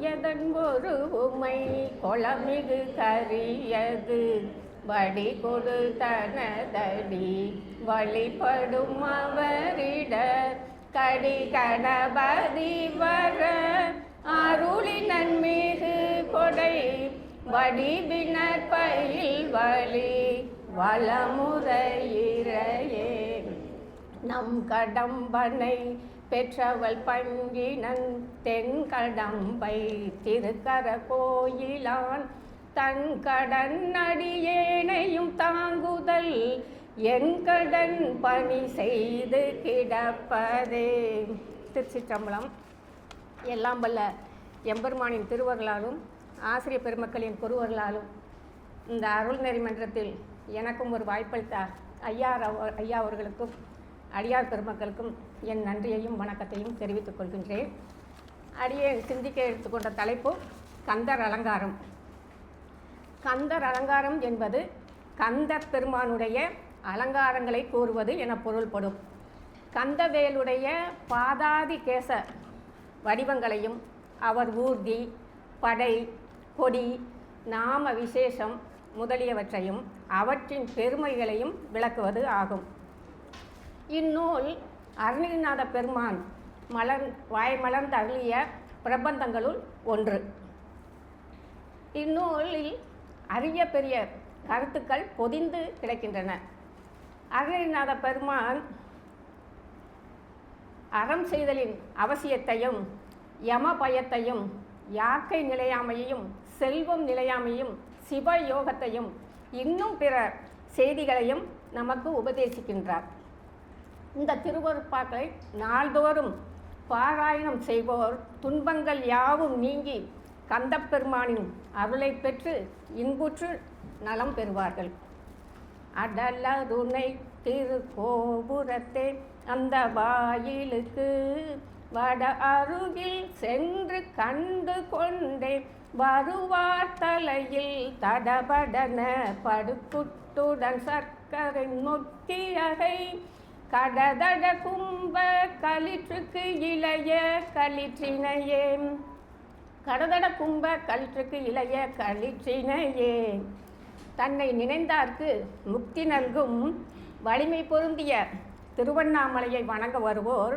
எதன் ஒரு உமை கொளமிகு கரியது வடி கொடுத்தனதடி வழிபடும் அவரிட கடி கணபதி வர அருளி நன்மிகு கொடை வடிவினற்பயில் வழி வளமுறையிறையே நம் கடம்பனை பெற்றவள் பங்கினன் தென்கடம்பை திருக்கர கோயிலான் தன் கடன் அடியேனையும் தாங்குதல் என் கடன் பணி செய்து கிடப்பதே. திருச்சிற்றம்பலம். எல்லாம் வல்ல எம்பெருமானின் திருவர்களாலும் ஆசிரியர் பெருமக்களின் குருவர்களாலும் இந்த அருள் நெறிமன்றத்தில் எனக்கும் ஒரு வாய்ப்பளித்த ஐயா அவர்களுக்கும் அடியார் பெருமக்களுக்கும் என் நன்றியையும் வணக்கத்தையும் தெரிவித்துக் கொள்கின்றேன். அடியேன் சிந்திக்க எடுத்துக்கொண்ட தலைப்பு கந்தர் அலங்காரம். கந்தர் அலங்காரம் என்பது கந்தர் பெருமானுடைய அலங்காரங்களை கூறுவது என பொருள்படும். கந்தவேலுடைய பாதாதி கேச வடிவங்களையும் அவர் ஊர்தி, படை, கொடி, நாம விசேஷம் முதலியவற்றையும் அவற்றின் பெருமைகளையும் விளக்குவது ஆகும். இந்நூல் அருணகிரிநாத பெருமான் வாய்மலர்ந்து அருளிய பிரபந்தங்களுள் ஒன்று. இந்நூலில் அரிய பெரிய கருத்துக்கள் பொதிந்து கிடக்கின்றன. அருணகிரிநாத பெருமான் அறம் செய்தலின் அவசியத்தையும் யம பயத்தையும் யாக்கை நிலையாமையையும் செல்வம் நிலையாமையும் சிவயோகத்தையும் இன்னும் பிற செய்திகளையும் நமக்கு உபதேசிக்கின்றார். இந்த திருவருட்பாக்களை நாள்தோறும் பாராயணம் செய்வோர் துன்பங்கள் யாவும் நீங்கி கந்தப்பெருமானின் அருளை பெற்று இன்புற்று நலம் பெறுவார்கள். அடலருணை திருக்கோபுரத்தே அந்த வாயிலுக்கு வட அருகில் சென்று கண்டு கொண்டே வருவார் தலையில் தடபடன படுக்குட்டுடன் சர்க்கரை நொக்கியகை கடதட கும்ப களிற்றுக்கு இளைய களிற்றினையே. கடதட கும்ப களிற்றுக்கு இளைய களிற்றினையே. தன்னை நினைந்தார்க்கு முக்தி நல்கும் வலிமை பொருந்திய திருவண்ணாமலையை வணங்க வருவோர்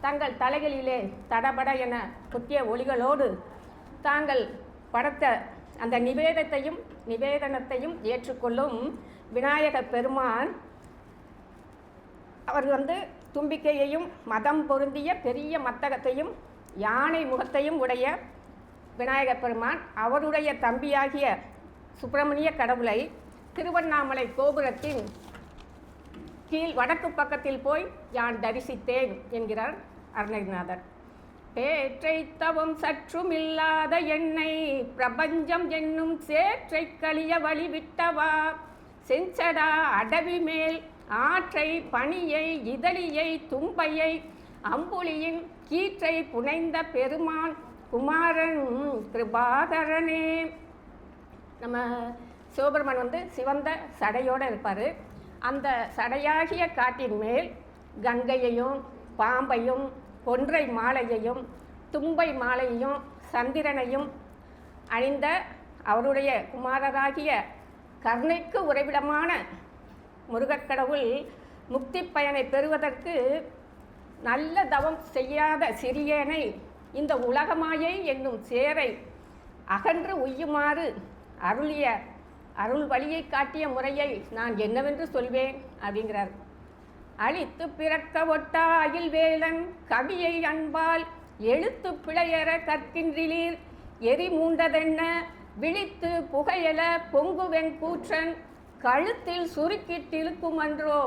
தங்கள் தலைகளிலே தடபட என குத்திய ஒளிகளோடு தாங்கள் படைத்த அந்த நிவேதனத்தையும் ஏற்றுக்கொள்ளும் விநாயக பெருமான் அவர் தும்பிக்கையையும் மதம் பொருந்திய பெரிய மத்தகத்தையும் யானை முகத்தையும் உடைய விநாயக பெருமான் அவருடைய தம்பியாகிய சுப்பிரமணிய கடவுளை திருவண்ணாமலை கோபுரத்தின் கீழ் வடக்கு பக்கத்தில் போய் யான் தரிசித்தேன் என்கிறார் அருணகிரிநாதர். பேற்றை தவம் சற்றும் இல்லாத என்னை பிரபஞ்சம் என்னும் சேற்றை கழிய வழிவிட்டவா செஞ்சடா அடவி மேல் ஆற்றை பனியை இதழியை தும்பையை அம்புலியின் கீற்றை புனைந்த பெருமான் குமாரன் கிருபாகரனே. நம்ம சிவபெருமான் சிவந்த சடையோடு இருப்பார். அந்த சடையாகிய காட்டின் மேல் கங்கையையும் பாம்பையும் கொன்றை மாலையையும் தும்பை மாலையையும் சந்திரனையும் அணிந்த அவருடைய குமாரராகிய கருணைக்கு உறைவிடமான முருகக்கடவுள் முக்தி பயனை பெறுவதற்கு நல்ல தவம் செய்யாத சிறியனை இந்த உலகமாயை என்னும் சேரை அகன்று உய்யுமாறு அருளிய அருள் வழியை காட்டிய முறையை நான் என்னவென்று சொல்வேன் அப்படிங்கிறார். அழித்து பிறக்க ஒட்டா அகில் வேலன் கவியை அன்பால் எழுத்து பிழையற கற்கின்றீர் எரி மூண்டதென்ன விழித்து புகையல பொங்குவென் கூற்றன் கழுத்தில் சுருக்கிட்டிருக்கும் அன்றோ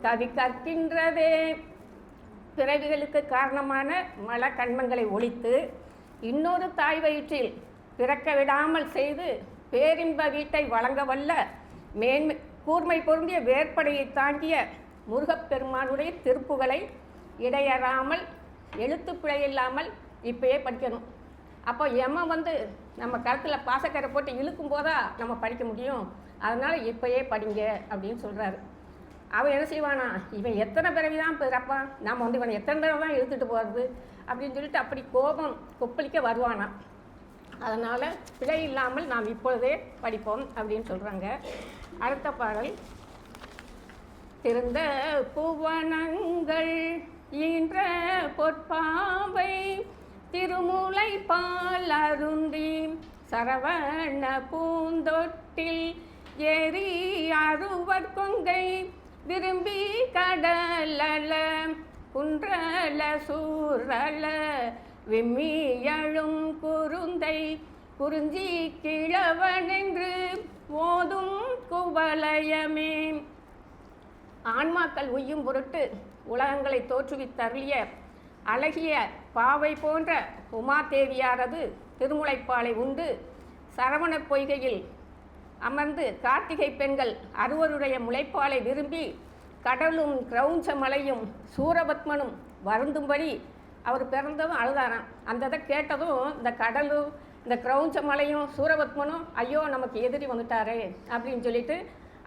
கவி கற்கின்றதே. பிறவிகளுக்கு காரணமான மல கண்மங்களை ஒழித்து இன்னொரு தாய் வயிற்றில் பிறக்க விடாமல் செய்து பேரின்ப வீட்டை வழங்க வல்ல கூர்மை பொருந்திய வேற்படையை தாங்கிய முருகப்பெருமானுடைய திருப்புகளை இடையறாமல் எழுத்துப்பிழை இல்லாமல் இப்பயே படிக்கணும். அப்போ நம்ம கருத்தில் பாசக்கரை போட்டு இழுக்கும் போதா நம்ம படிக்க முடியும். அதனால் இப்பயே படிங்க அப்படின்னு சொல்கிறாரு. அவன் என்ன செய்வானா, இவன் எத்தனை பிறவி தான் பிறப்பான், நாம் இவனை எத்தனை தடவை தான் இழுத்துட்டு போகிறது அப்படின்னு சொல்லிட்டு அப்படி கோபம் கொப்பளிக்க வருவானா. அதனால் பிழை இல்லாமல் நாம் இப்பொழுதே படிப்போம் அப்படின்னு சொல்கிறாங்க. அடுத்த பாடல், திருந்த புவனங்கள் ஈன்ற பொற்பாவை திருமூலை பால் அருந்தி சரவண பூந்தொட்டில் ஏறி அறுவர் கொங்கை விரும்பி கடலல குன்றல சூரல விம்மியழும் குருந்தை குறிஞ்சி கிழவனென்று ஓதும் குவலயமே. ஆன்மாக்கள் உய்யும் பொருட்டு உலகங்களை தோற்றுவித்தருளிய அழகிய பாவை போன்ற உமாதேவியாரது திருமுலைப்பாலை உண்டு சரவணப் பொய்கையில் அமர்ந்து கார்த்திகை பெண்கள் அறுவருடைய முளைப்பாலை விரும்பி கடலும் கிரௌஞ்ச மலையும் சூரபத்மனும் வருந்தும்படி அவர் பிறந்ததும் அழுதாராம். அந்த இதை கேட்டதும் இந்த கடலும் இந்த கிரௌஞ்ச மலையும் சூரபத்மனும் ஐயோ நமக்கு எதிரி வந்துட்டாரே அப்படின்னு சொல்லிட்டு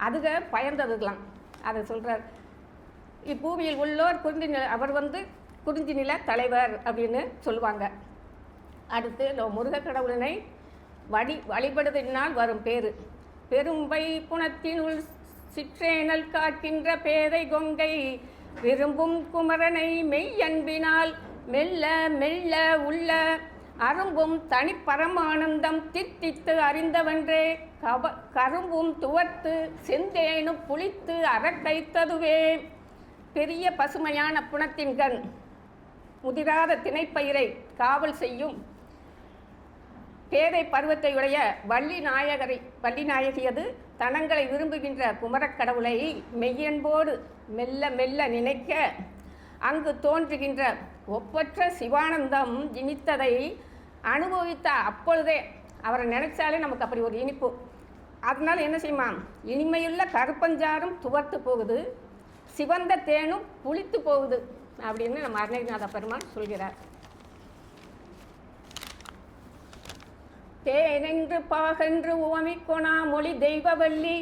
அதுக பயந்ததுக்கலாம். அதை சொல்கிறார். இப்பூமியில் உள்ளோர் அவர் குறிஞ்சி நில தலைவர் அப்படின்னு சொல்லுவாங்க. அடுத்து முருக கடவுளனை வழிபடுவதனால் வரும் பேரு பெரும்பை புனத்தினுள் சிற்றேனல் காக்கின்ற பேதை கொங்கை விரும்பும் குமரனை மெய் அன்பினால் மெல்ல மெல்ல உள்ள அரும்பும் தனிப்பரமானந்தம் தித்தித்து அறிந்தவன்றே கரும்பும் துவர்த்து செந்தேனும் புளித்து அறக்கைத்ததுவே. பெரிய பசுமையான புனத்தின் கண் முதிராத திணைப்பயிரை காவல் செய்யும் பேதை பருவத்தையுடைய வள்ளி நாயகியது தனங்களை விரும்புகின்ற குமரக்கடவுளை மெய்யன்போடு மெல்ல மெல்ல நினைக்க அங்கு தோன்றுகின்ற ஒப்பற்ற சிவானந்தம் இனித்ததை அனுபவித்த அப்பொழுதே அவரை நினைச்சாலே நமக்கு அப்படி ஒரு இனிப்பு. அதனால் என்ன செய்யுமா, இனிமையுள்ள கருப்பஞ்சாரும் துவர்த்து போகுது, சிவந்த தேனும் புளித்து போகுது அப்படின்னு நம்ம அருணகிரிநாத பெருமான் சொல்கிறார். தேனென்று பாகென்று உவமிக்கொணா மொழி தெய்வவல்லி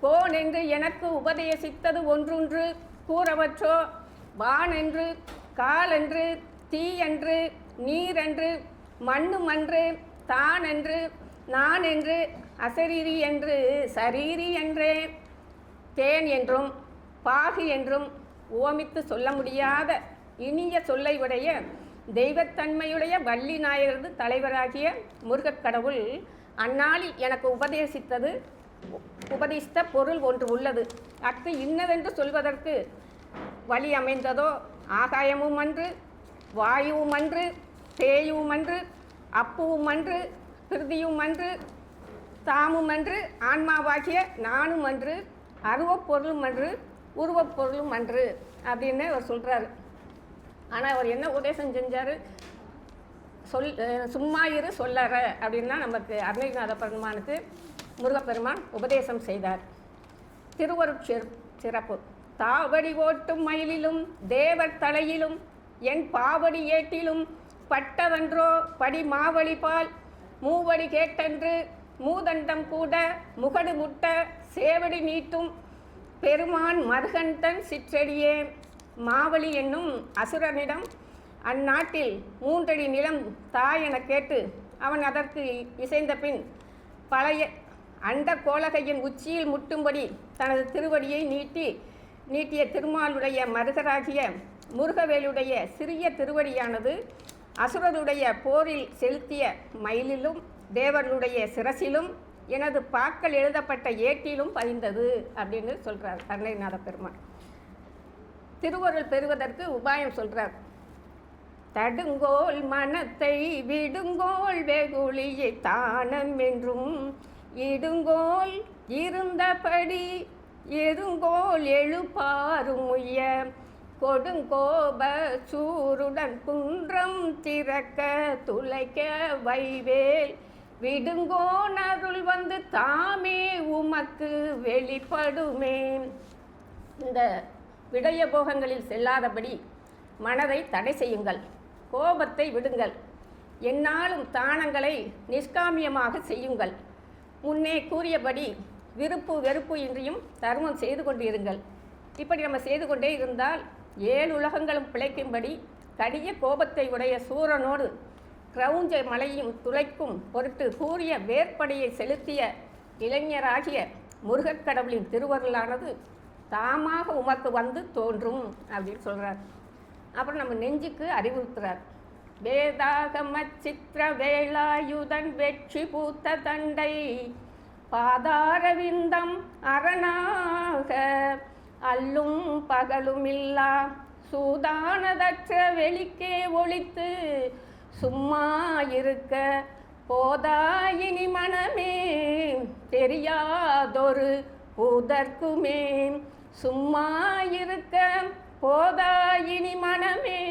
கோனென்று எனக்கு உபதேசித்தது ஒன்றொன்று கூறவற்றோ வானென்று காலென்று தீயென்று நீரென்று மண்ணுமன்று தானென்று நான் என்று அசரீரி என்று சரீரி என்றே தேன் என்றும் பாகு என்றும் உவமித்து சொல்ல முடியாத இனிய சொல்லை உடைய தெய்வத்தன்மையுடைய வள்ளி நாயகரது தலைவராகிய முருகக்கடவுள் அந்நாளில் எனக்கு உபதேசித்த பொருள் ஒன்று உள்ளது. அக்கு இன்னதென்று சொல்வதற்கு வழி அமைந்ததோ ஆகாயமும் அன்று வாயுவும் அன்று தேயும் அன்று அப்புவும் அன்று கிருதியும் அன்று தாமும் அன்று ஆன்மாவாகிய நானும் அன்று அருவப்பொருளும் அன்று உருவப்பொருளும் அன்று அப்படின்னு அவர் சொல்கிறாரு. ஆனால் அவர் என்ன உபதேசம் செஞ்சார், சும்மா இரு சொல்லற அப்படின்னா நமக்கு அருணகிரிநாத பெருமானுக்கு முருகப்பெருமான் உபதேசம் செய்தார். சிறப்பு தாவடி ஓட்டும் மயிலிலும் தேவர் தலையிலும் என் பாவடி ஏட்டிலும் பட்டதன்றோ படி மாவழி பால் மூவடி கேட்டன்று மூதண்டம் கூட முகடு முட்ட சேவடி நீட்டும் பெருமான் மருகண்டன் சிற்றடியே. மாவழி என்னும் அசுரனிடம் அந்நாட்டில் 3 அடி நிலம் தாய் என கேட்டு அவன் அதற்கு இசைந்த பின் பழைய அண்ட கோலகையின் உச்சியில் முட்டும்படி தனது திருவடியை நீட்டிய திருமாலுடைய மருகராகிய முருகவேலுடைய சிறிய திருவடியானது அசுரருடைய போரில் செலுத்திய மயிலிலும் தேவர்களுடைய சிரசிலும் எனது பாக்கள் எழுதப்பட்ட ஏட்டிலும் பதிந்தது அப்படின்னு சொல்கிறார் அருணகிரிநாத பெருமான். திருவருள் பெறுவதற்கு உபாயம் சொல்கிறார். தடுங்கோல் மனத்தை விடுங்கோல் வெகுளியை தானம் என்றும் இடுங்கோல் இருந்தபடி எருங்கோல் எழுப்பாரும் உய்ய கொடுங்கோப சூருடன் குன்றம் திறக்க துளைக்க வைவேல் விடுங்கோன் அருள் வந்து தாமே உமக்கு வெளிப்படுமே. இந்த விடய போகங்களில் செல்லாதபடி மனதை தடை செய்யுங்கள், கோபத்தை விடுங்கள், எந்நாளும் தானங்களை நிஷ்காமியமாக செய்யுங்கள், முன்னே கூறியபடி விருப்பு வெறுப்பு இன்றியும் தர்மம் செய்து கொண்டிருங்கள். இப்படி நம்ம செய்து கொண்டே இருந்தால் 7 உலகங்களும் பிழைக்கும்படி கடிய கோபத்தை உடைய சூரனோடு கிரௌஞ்ச மலையும் துளைக்கும் பொருட்டு கூறிய வேற்படையை செலுத்திய இளைஞராகிய முருகக்கடவுளின் திருவருளானது தாமாக உமக்கு வந்து தோன்றும் அப்படின்னு சொல்கிறார். அப்புறம் நம்ம நெஞ்சுக்கு அறிவுறுத்துறார். வேதாகம சித்திர வேலாயுதன் வெற்றி பூத்த தண்டை பாதாரவிந்தம் அரணாக அல்லும் பகலுமில்லா சூதானதற்ற வெளிக்கே ஒளித்து சும்மா இருக்க போதாயினி மனமே தெரியாதொரு பூதற்குமே சும்மா இருக்க போதாயினி மனமே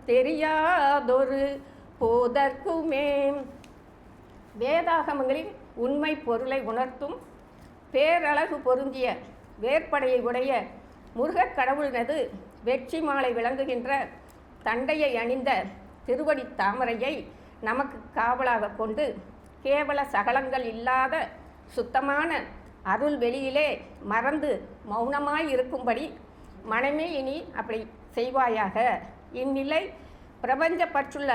தெரியாதொரு பூதற்குமே. வேதாகமங்களின் உண்மை பொருளை உணர்த்தும் பேரழகு பொருந்திய வேற்படையை உடைய முருகக் கடவுளினது வெற்றி மாலை விளங்குகின்ற தண்டையை அணிந்த திருவடி தாமரையை நமக்கு காவலாக கொண்டு கேவல சகலங்கள் இல்லாத சுத்தமான அருள் வெளியிலே மறந்து மௌனமாய் இருக்கும்படி மனமே இனி அப்படி செய்வாயாக. இந்நிலை பிரபஞ்ச பற்றுள்ள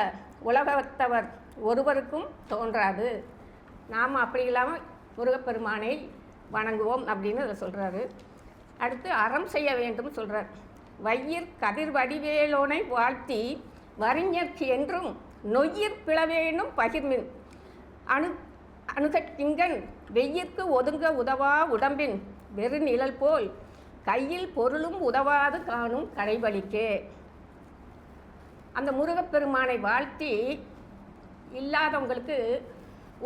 உலகத்தவர் ஒருவருக்கும் தோன்றாது. நாம் அப்படி இல்லாமல் முருகப்பெருமானை வணங்குவோம் அப்படின்னு அதை சொல்கிறாரு. அடுத்து அறம் செய்ய வேண்டும் சொல்கிறார். வையிற் கதிர் வடிவேலோனை வாழ்த்தி வறிஞர்க்கு என்றும் நொய்யிற் பிளவேனும் பகிர்மின் அணுகத்திங்கன் வெய்யிற்கு ஒதுங்க உதவா உடம்பின் வெறு நிழல் போல் கையில் பொருளும் உதவாது காணும் கடைவழிக்கே. அந்த முருகப்பெருமானை வாழ்த்தி இல்லாதவங்களுக்கு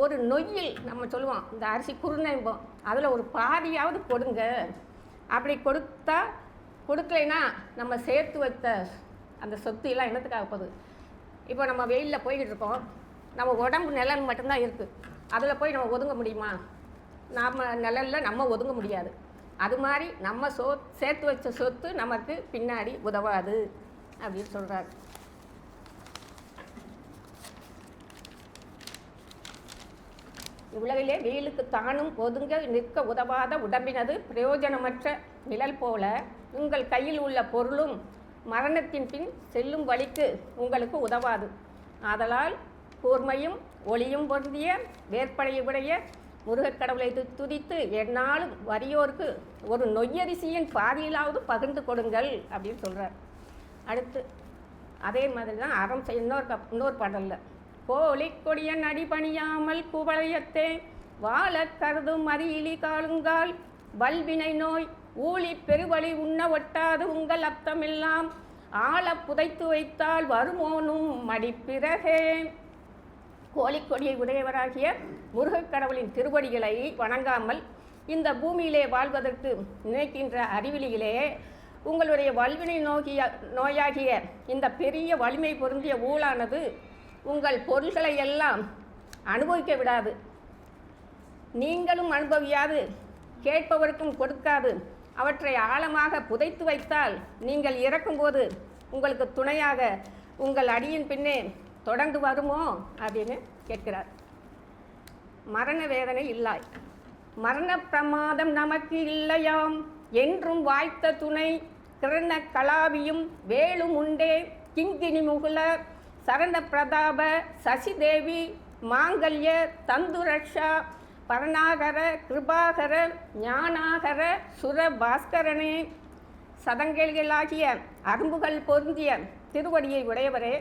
ஒரு நொய்யில் நம்ம சொல்லுவோம், இந்த அரிசி குறுநம்பம் அதில் ஒரு பாதியாவது கொடுங்க. அப்படி கொடுக்கலைன்னா நம்ம சேர்த்து வைத்த அந்த சொத்து எல்லாம் என்னத்துக்காக போகுது? இப்போ நம்ம வெயிலில் போய்கிட்டு இருக்கோம், நம்ம உடம்பு நிழல் மட்டும்தான் இருக்குது, அதில் போய் நம்ம ஒதுங்க முடியுமா? நம்ம நிழலில் நம்ம ஒதுங்க முடியாது. அது மாதிரி நம்ம சேர்த்து வச்ச சொத்து நமக்கு பின்னாடி உதவாது அப்படின்னு சொல்கிறார். உலகிலே வெயிலுக்கு தானும் ஒதுங்க நிற்க உதவாத உடம்பினது பிரயோஜனமற்ற நிழல் போல உங்கள் கையில் உள்ள பொருளும் மரணத்தின் பின் செல்லும் வழிக்கு உங்களுக்கு உதவாது. ஆதலால் கூர்மையும் ஒளியும் பொருந்திய வேற்படையுடைய முருகக்கடவுளை துதித்து எந்நாளும் வறியோருக்கு ஒரு நொய்யரிசியின் பாதியிலாவது பகிர்ந்து கொடுங்கள் அப்படின்னு சொல்கிறார். அடுத்து அதே மாதிரி தான் அறம் செய்ய இன்னொரு பாடல்ல கோழி கொடியன் அடிபணியாமல் குவளையத்தே வாழ கருதும் மதியிலி காலுங்கால் வல்வினை நோய் ஊழி பெருவழி உண்ண ஒட்டாது உங்கள் அப்தமெல்லாம் ஆழ புதைத்து வைத்தால் வருமோனும் மடிப்பிறகே. கோழிக்கொடியை உடையவராகிய முருகக்கடவுளின் திருவடிகளை வணங்காமல் இந்த பூமியிலே வாழ்வதற்கு நினைக்கின்ற அறிவிலியிலே உங்களுடைய வல்வினை நோயாகிய இந்த பெரிய வலிமை பொருந்திய ஊழானது உங்கள் பொருள்களை எல்லாம் அனுபவிக்க விடாது, நீங்களும் அனுபவியாது, கேட்பவருக்கும் கொடுக்காது. அவற்றை ஆழமாக புதைத்து வைத்தால் நீங்கள் இறக்கும்போது உங்களுக்கு துணையாக உங்கள் அடியின் பின்னே தொடர்ந்து வருமோ அப்படின்னு கேட்கிறார். மரண வேதனை இல்லாய், மரண பிரமாதம் நமக்கு இல்லையாம் என்றும் வாய்த்த துணை கிரண கலாவியும் வேலும் உண்டே கிங்கினி முகுல சரண பிரதாப சசிதேவி மாங்கல்ய தந்துரக்ஷா பரணாகர கிருபாகர ஞானாகர சுர பாஸ்கரனே. சதங்கெழிகளாகிய அரும்புகள் பொருந்திய திருவடியை உடையவரே,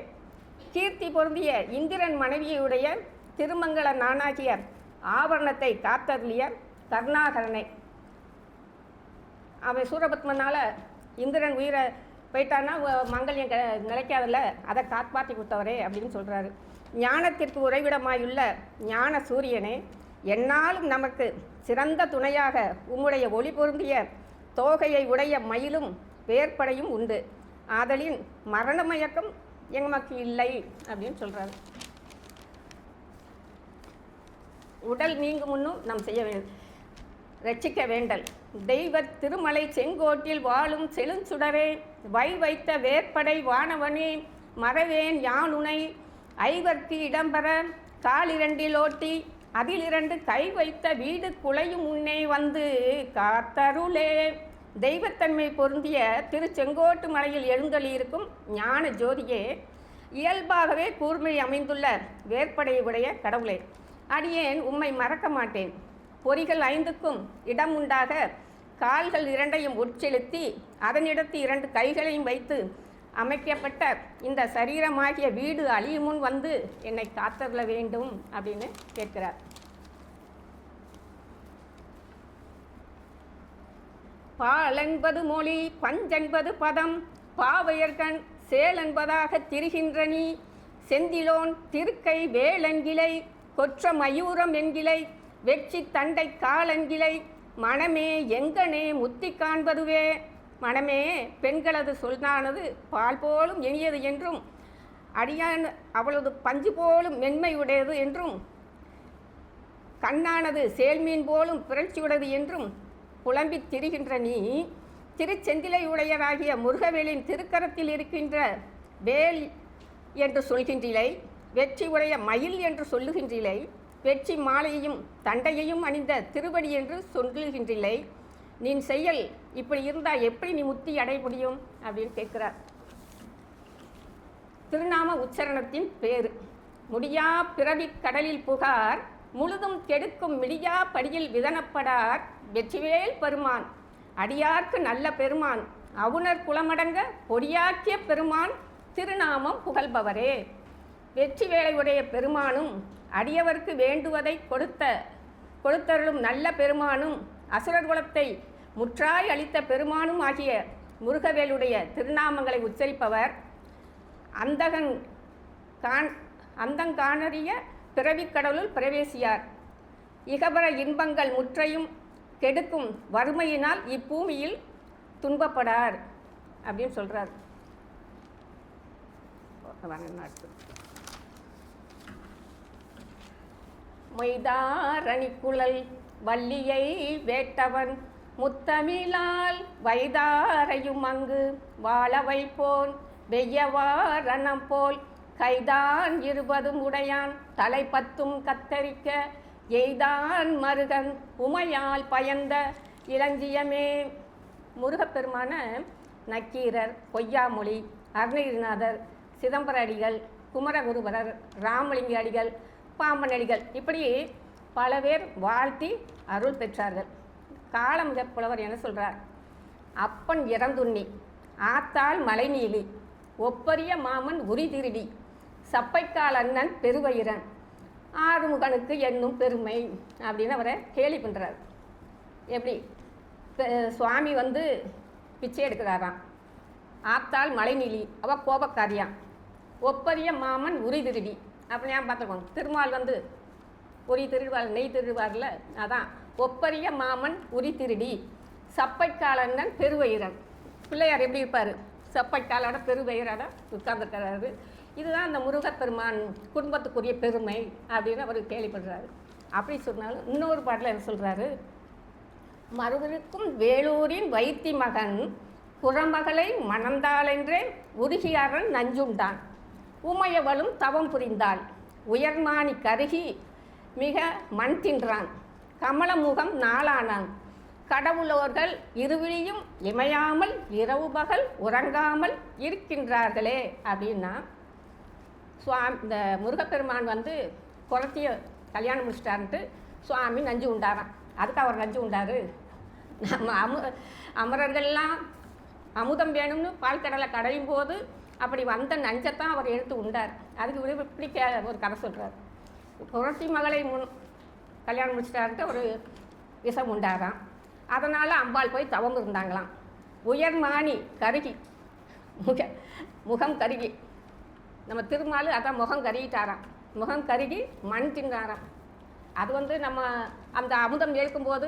கீர்த்தி பொருந்திய இந்திரன் மனைவியுடைய திருமங்கல நானாகிய ஆவரணத்தை காத்தருளிய கருணாகரனை. அவன் சூரபத்மனால் இந்திரன் உயிரை போயிட்டான்னா மங்கல்யம் நிலைக்காதில்ல, அதை காப்பாற்றி கொடுத்தவரே அப்படின்னு சொல்கிறாரு. ஞானத்திற்கு உறைவிடமாயுள்ள ஞான சூரியனே, எந்நாளும் நமக்கு சிறந்த துணையாக உம்முடைய ஒளி பொருந்திய தோகையை உடைய மயிலும் வேற்படையும் உண்டு. ஆதலின் மரண மயக்கம் எமக்கு இல்லை அப்படின்னு சொல்கிறாரு. உடல் நீங்கும் முன்னும் நாம் செய்ய வேண்டும் ரட்சிக்க வேண்டல். தெய்வ திருமலை செங்கோட்டில் வாழும் செழுஞ்சுடரே, வைத்த வேற்படை வானவனே, மறவேன் யானுனை ஐவர்க்கு இடம்பெற காலிரண்டில் ஓட்டி அதிலிரண்டு கை வைத்த வீடு குலையும் முன்னே வந்து காத்தருளே. தெய்வத்தன்மை பொருந்திய திருச்செங்கோட்டு மலையில் எழுந்தளியிருக்கும் ஞான ஜோதியே, இயல்பாகவே கூர்மை அமைந்துள்ள வேற்படையை உடைய கடவுளே, அடியேன் உம்மை மறக்க மாட்டேன். பொறிகள் 5க்கும் இடம் உண்டாக கால்கள் 2ஐயும் உட்செலுத்தி அதனிடத்து 2 கைகளையும் வைத்து அமைக்கப்பட்ட இந்த சரீரமாகிய வீடு அழியும் முன் வந்து என்னை காத்தருள வேண்டும் அப்படின்னு கேட்கிறார். பாலென்பது மொழி, பஞ்சென்பது பதம், பாவையர்கண் சேலென்பதாக திரிகின்ற நீ, செந்திலோன் திருக்கை வேலென்கிளை, கொற்ற மயூரம் என்கிளை, வெற்றி தண்டை காலென்கிளை, மனமே எங்கனே முத்தி காண்பதுவே. மனமே பெண்களது சொல்லானது பால் போலும் இனியது என்றும் அடியான் அவளது பஞ்சு போலும் மென்மையுடையது என்றும் கண்ணானது சேல்மீன் போலும் புரட்சியுடையது என்றும் புலம்பித் திரிகின்ற நீ, திருச்செந்திலையுடையராகிய முருகவேலின் திருக்கரத்தில் இருக்கின்ற வேல் என்று சொல்கின்றிலை, வெற்றி உடைய மயில் என்று சொல்லுகின்றிலை, வெற்றி மாலையையும் தண்டையையும் அணிந்த திருவடி என்று சொல்லுகின்றில்லை. நீ செயல் இப்படி இருந்தால் எப்படி நீ முத்தி அடைய முடியும் அப்படின்னு கேட்கிறார். திருநாம உச்சரணத்தின் பேரு. முடியா பிறவி கடலில் புகார், முழுதும் கெடுக்கும் மிடியா படியில் விதனப்படார், வெற்றிவேல் பெருமான் அடியார்க்கு நல்ல பெருமான், அவுணர் குலமடங்க பொடியாக்கிய பெருமான், திருநாமம் புகழ்பவரே. வெற்றி வேலையுடைய பெருமானும் அடியவர்க்கு வேண்டுவதை கொடுத்தருளும் நல்ல பெருமானும், அசுரர் குலத்தை முற்றாய் அளித்த பெருமானும் ஆகிய முருகவேலுடைய திருநாமங்களை உச்சரிப்பவர் அந்தங்காணறிய பிறவிக்கடலுள் பிரவேசியார். இகபர இன்பங்கள் முற்றையும் கெடுக்கும் வறுமையினால் இப்பூமியில் துன்பப்படார் அப்படின்னு சொல்கிறார். மொய்தாரணிக்குழல் வள்ளியை வேட்டவன் முத்தமிழால் வைதாரையும் அங்கு வாழ வைப்போன், வெய்யவாரணம் போல் கைதான் 20 உடையான், தலை 10 கத்தரிக்க எய்தான் மருகன் உமையால் பயந்த இளஞ்சியமே. முருகப்பெருமான நக்கீரர், பொய்யாமொழி, அருணகிரிநாதர், சிதம்பர அடிகள், குமரகுருபரர், ராமலிங்க அடிகள், பாம்பன் அடிகள், இப்படி பல பேர் வாழ்த்தி அருள் பெற்றார்கள். காலமிக புலவர் என சொல்கிறார். அப்பன் இறந்துண்ணி, ஆத்தாள் மலைநீலி, ஒப்பரிய மாமன் உரி திருடி, சப்பைக்கால் அண்ணன் பெருவயிரன், ஆறுமுகனுக்கு என்னும் பெருமை அப்படின்னு அவரை கேலி பண்ணுறார். எப்படி சுவாமி வந்து பிச்சை எடுக்கிறாராம். ஆத்தாள் மலைநீலி, அவள் கோபக்காரியான். ஒப்பரிய மாமன் உரி திருடி, அப்படி ஏன் பார்த்துக்கோங்க. திருமால் வந்து உரி திருடுவார், நெய் திருடுவார்ல, அதான் ஒப்பரிய மாமன் உரி திருடி, சப்பைக்காலண்ணன் பெருவயிரன். பிள்ளையார் எப்படி இருப்பார்? சப்பைக்காலோட பெருவயிரோட உட்கார்ந்துருக்கிறாரு. இதுதான் அந்த முருகப்பெருமான் குடும்பத்துக்குரிய பெருமை அப்படின்னு அவர் கேள்விப்படுறாரு. அப்படி சொன்னாலும் இன்னொரு பாட்டில் என்ன சொல்கிறாரு? மறுவிருக்கும் வேலூரின் வைத்தி மகன் புறமகளை மணந்தாளென்றே உருகியாரன் நஞ்சுண்டான், உமையவளும் தவம் புரிந்தாள், உயர்மானி கருகி மிக மண் தின்றான், கமலமுகம் நாளானான், கடவுளோர்கள் இருவிழியும் இமையாமல் இரவு பகல் உறங்காமல் இருக்கின்றார்களே அப்படின்னா, இந்த முருகப்பெருமான் வந்து குளத்திய கல்யாணம் முடிச்சிட்டாருன்ட்டு சுவாமி நஞ்சு உண்டாரான். அதுக்கு அவர் நஞ்சு உண்டாரு. நம்ம அமரர்கள்லாம் அமுதம் வேணும்னு பால் கடலை கடையும் போது அப்படி வந்த நஞ்சத்தான் அவர் எடுத்து உண்டார். அதுக்கு இப்படி ஒரு கதை சொல்கிறார். புரட்சி மகளை கல்யாணம் முடிச்சிட்டாருன்ட்டு ஒரு விஷம் உண்டாராம். அதனால் அம்பாள் போய் தவம் இருந்தாங்களாம். உயர்மானி கருகி முகம் கருகி, நம்ம திருமால் அதான் முகம் கருகிட்டாராம். முகம் கருகி மண் தின்னாராம். அது வந்து நம்ம அந்த அமுதம் ஏற்கும்போது,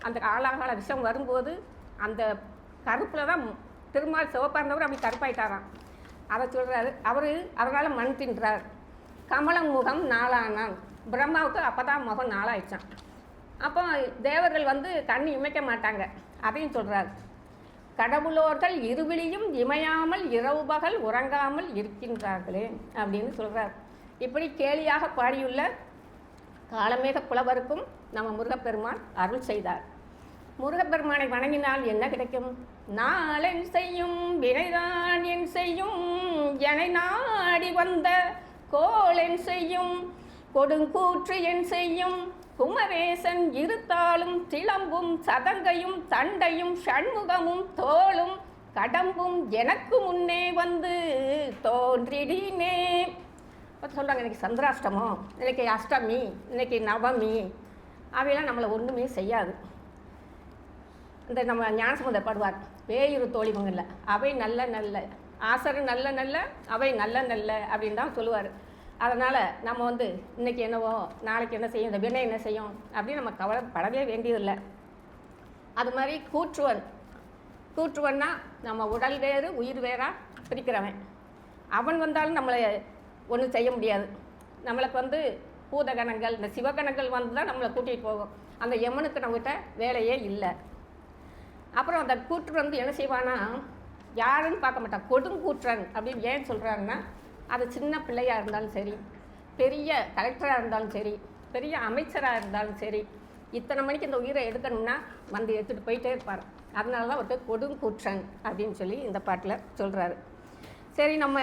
அந்த ஆளாகால விஷம் வரும்போது அந்த கருப்பில் தான் திருமால் சிவப்பாக இருந்தவர் அப்படி கருப்பாயிட்டாராம். அதை சொல்கிறாரு. அவர் அதனால் மண் தின்றார். கமலம் முகம் நாளானான். பிரம்மாவுக்கு அப்போ தான் முகம் நாளாயிடுச்சான். அப்போ தேவர்கள் வந்து கண் இமைக்க மாட்டாங்க, அதையும் சொல்கிறார். கடவுளோர்கள் இருவிழியும் இமையாமல் இரவு பகல் உறங்காமல் இருக்கின்றார்களே அப்படின்னு சொல்கிறார். இப்படி கேலியாக பாடியுள்ள காலமேக புலவருக்கும் நம்ம முருகப்பெருமான் அருள் செய்தார். முருகப்பெருமானை வணங்கினால் என்ன கிடைக்கும்? நாளென் செய்யும் வினைதான் என் செய்யும் எனை நாடி வந்த கோள் என் செய்யும், கொடுங்கூற்று என் செய்யும், குமரேசன் இருத்தாலும் சிலம்பும் சதங்கையும் தண்டையும் சண்முகமும் தோளும் கடம்பும் எனக்கு முன்னே வந்து தோன்றிடினே. சொல்கிறாங்க, இன்றைக்கி சந்திராஷ்டமம், இன்றைக்கி அஷ்டமி, இன்றைக்கி நவமி, அவையெல்லாம் நம்மளை ஒன்றுமே செய்யாது. இந்த நம்ம ஞானசம்பந்தர் பாடுவார், வேயுறு தோழிமங்கள்ல அவை நல்ல நல்ல ஆசரு நல்ல நல்ல அவை நல்ல நல்ல அப்படின்னு தான் சொல்லுவார். அதனால் நம்ம வந்து இன்றைக்கி என்னவோ நாளைக்கு என்ன செய்யும், இந்த வினை என்ன செய்யும் அப்படின்னு நம்ம கவலைப்படவே வேண்டியதில்லை. அது மாதிரி கூற்றுவன்னா நம்ம உடல் வேறு உயிர் வேறாக பிரிக்கிறவன். அவன் வந்தாலும் நம்மளை ஒன்றும் செய்ய முடியாது. நம்மளுக்கு வந்து பூதகணங்கள் இந்த சிவகணங்கள் வந்து தான் நம்மளை கூட்டிகிட்டு போகும். அந்த யமனுக்கு நம்மகிட்ட வேலையே இல்லை. அப்புறம் அந்த கூற்று வந்து என்ன செய்வான்னா, யாருன்னு பார்க்க மாட்டான், கொடுங்கூற்றன் அப்படின்னு ஏன் சொல்கிறாங்கன்னா, அது சின்ன பிள்ளையாக இருந்தாலும் சரி, பெரிய கலெக்டராக இருந்தாலும் சரி, பெரிய அமைச்சராக இருந்தாலும் சரி, இத்தனை மணிக்கு இந்த உயிரை எடுக்கணும்னா வந்து எடுத்துகிட்டு போயிட்டே இருப்பார். அதனால தான் ஒருத்தர் கொடுங்கூற்றன் அப்படின்னு சொல்லி இந்த பாட்டில் சொல்கிறாரு. சரி, நம்ம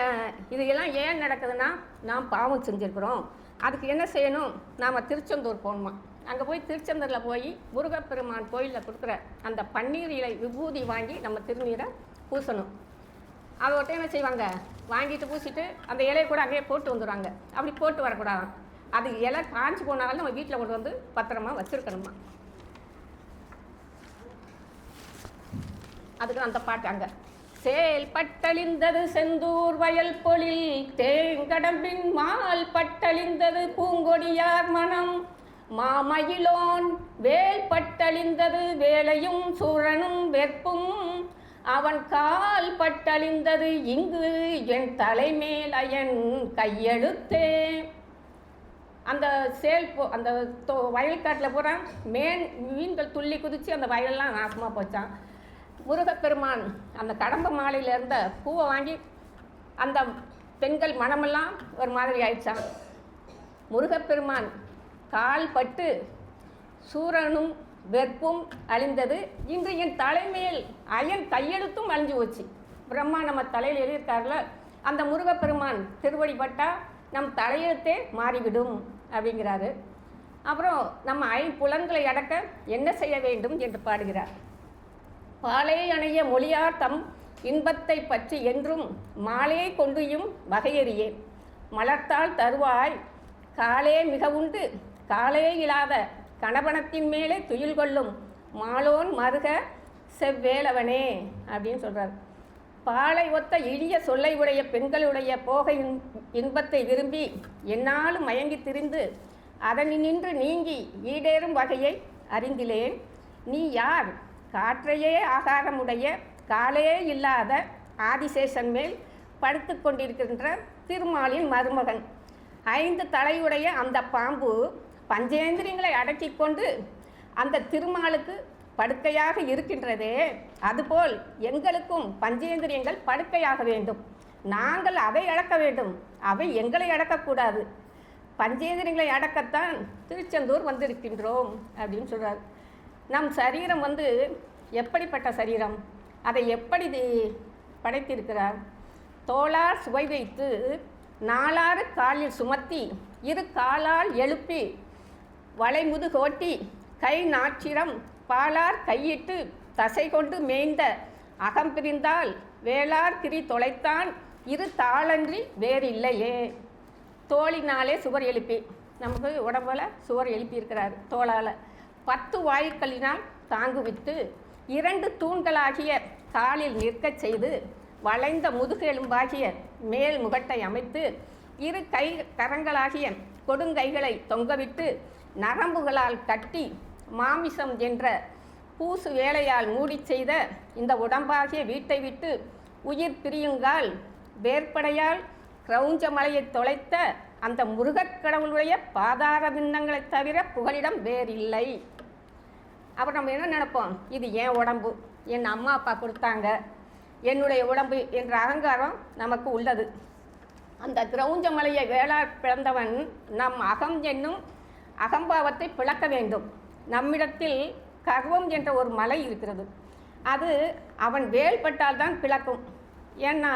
இதையெல்லாம் ஏன் நடக்குதுன்னா, நாம் பாவம் செஞ்சுருக்குறோம். அதுக்கு என்ன செய்யணும், நாம் திருச்செந்தூர் போகணுமா. அங்கே போய் திருச்செந்தூரில் போய் முருகப்பெருமான் கோயிலில் கொடுக்குற அந்த பன்னீர் இலை விபூதி வாங்கி நம்ம திருநீரை பூசணும். அதை ஒருத்தர் என்ன செய்வாங்க, வாங்கிட்டு பூசிட்டு அந்த இலையை கூட அங்கேயே போட்டு வந்துடுவாங்க. அப்படி போட்டு வரக்கூடாது. அது இலை காஞ்சி போனாலும் நம்ம வீட்டில் கொண்டு வந்து பத்திரமா வச்சுருக்கணுமா. அதுக்கு அந்த பாட்டு அங்கே சேல் பட்டழிந்தது செந்தூர் வயல் பொழில் தேங்கடம்பின் மால் பட்டழிந்தது பூங்கொடியார் மனம் மாமயிலோன் வேல் பட்டழிந்தது வேலையும் சூரனும் வெற்பும் அவன் கால் பட்டழிந்தது இங்கு என் தலைமேல் அயன் கையெழுத்தே. அந்த அந்த வயல்காட்டில் பூரா மீன்கள் துள்ளி குதித்து அந்த வயலெல்லாம் நாசமாக போச்சான். முருகப்பெருமான் அந்த கடம்ப மாலையில் இருந்த பூவை வாங்கி அந்த பெண்கள் மனமெல்லாம் ஒரு மாதிரி ஆயிடுச்சான். முருகப்பெருமான் கால் பட்டு சூரனும் வெற்பும் அழிந்தது, இன்று என் தலைமையில் அயன் கையெழுத்தும் அழிஞ்சு போச்சு. பிரம்மா நம்ம தலையில் எழுதியிருக்காருல, அந்த முருகப்பெருமான் திருவடி பட்டா நம் தலையெழுத்தே மாறிவிடும் அப்படிங்கிறாரு. அப்புறம் நம்ம ஐம்புலன்களை அடக்க என்ன செய்ய வேண்டும் என்று பாடுகிறார். பாலே அணைய மொழியார் தம் இன்பத்தை பற்றி என்றும் மாலே கொண்டியும் வகையறியே மலர்த்தால் தருவாய் காலே மிக உண்டு காலே இல்லாத கணவனத்தின் மேலே துயில் கொள்ளும் மாலோன் மருக செவ்வேலவனே அப்படின்னு சொல்கிறார். பாலை ஒத்த எளிய சொல்லை உடைய பெண்களுடைய போகை இன்பத்தை விரும்பி என்னாலும் மயங்கி திரிந்து அதனின்று நீங்கி ஈடேறும் வகையை அறிந்திலேன். நீ யார்? காற்றையே ஆகாரமுடைய காலே இல்லாத ஆதிசேஷன் மேல் படுத்து கொண்டிருக்கின்ற திருமாலின் மருமகன். 5 தலையுடைய அந்த பாம்பு பஞ்சேந்திரியங்களை அடக்கி கொண்டு அந்த திருமாலுக்கு படுக்கையாக இருக்கின்றதே, அதுபோல் எங்களுக்கும் பஞ்சேந்திரியங்கள் படுக்கையாக வேண்டும். நாங்கள் அதை அடக்க வேண்டும், அவை எங்களை அடக்கக்கூடாது. பஞ்சேந்திரியங்களை அடக்கத்தான் திருச்செந்தூர் வந்திருக்கின்றோம் அப்படின்னு சொல்கிறார். நம் சரீரம் எப்படிப்பட்ட சரீரம், அதை எப்படி படைத்திருக்கிறார்? தோளால் சுவை வைத்து 4 காலில் சுமத்தி 2 காலால் எழுப்பி வளைமுது கோட்டி கை நாச்சிரம் பாலார் கையிட்டு தசை கொண்டு மேய்ந்த அகம் பிரிந்தால் வேளார் திரி தொலைத்தான் 2 தாளன்றி வேறில்லையே. தோளினாலே சுவர் எழுப்பி நமக்கு உடம்புல சுவர் எழுப்பியிருக்கிறார். தோளால் 10 வாயுக்களினால் தாங்குவித்து 2 தூண்களாகிய காலில் நிற்கச் செய்து வளைந்த முதுகெலும்பாகிய மேல் முகட்டை அமைத்து 2 கரங்களாகிய கொடுங்கைகளை தொங்கவிட்டு நரம்புகளால் கட்டி மாமிசம் என்ற பூசு வேலையால் மூடி செய்த இந்த உடம்பாகிய வீட்டை விட்டு உயிர் பிரியுங்கால் வேற்படையால் கிரௌஞ்ச மலையை தொலைத்த அந்த முருகக்கடவுளுடைய பாதார பின்னங்களை தவிர புகலிடம் வேறில்லை. அப்புறம் நம்ம என்ன நினைப்போம், இது என் உடம்பு, என் அம்மா அப்பா கொடுத்தாங்க, என்னுடைய உடம்பு என்ற அகங்காரம் நமக்கு உள்ளது. அந்த கிரௌஞ்ச மலையை வேளார் பிறந்தவன் நம் அகம் என்னும் அகம்பாவத்தை பிளக்க வேண்டும். நம்மிடத்தில் கர்வம் என்ற ஒரு மலை இருக்கிறது, அது அவன் வேல்பட்டால் தான் பிளக்கும். ஏன்னா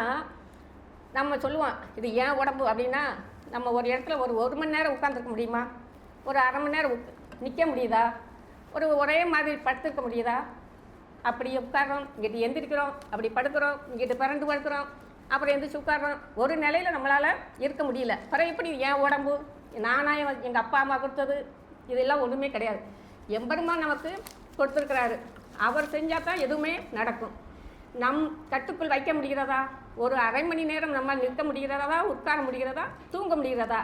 நம்ம சொல்லுவோம் இது ஏன் உடம்பு அப்படின்னா, நம்ம ஒரு இடத்துல ஒரு மணி நேரம் உட்காந்துருக்க முடியுமா? ஒரு அரை மணி நேரம் நிற்க முடியுதா? ஒரே மாதிரி படுத்துருக்க முடியுதா? அப்படி உட்காரோம், இங்கிட்டு எந்திரிக்கிறோம், அப்படி படுக்கிறோம், இங்கிட்டு பிறண்டு படுக்கிறோம், அப்புறம் எந்திரிச்சு உட்காரோம். ஒரு நிலையில் நம்மளால் இருக்க முடியல. பிறகு எப்படி ஏன் உடம்பு, நானாக எங்கள் அப்பா அம்மா கொடுத்தது, இதெல்லாம் ஒன்றுமே கிடையாது. எம்பெருமான் நமக்கு கொடுத்துருக்கிறாரு. அவர் செஞ்சால் தான் எதுவுமே நடக்கும். நம் கட்டுக்குள் வைக்க முடிகிறதா? ஒரு அரை மணி நேரம் நம்ம நிற்க முடிகிறதா? உட்கார முடிகிறதா? தூங்க முடிகிறதா?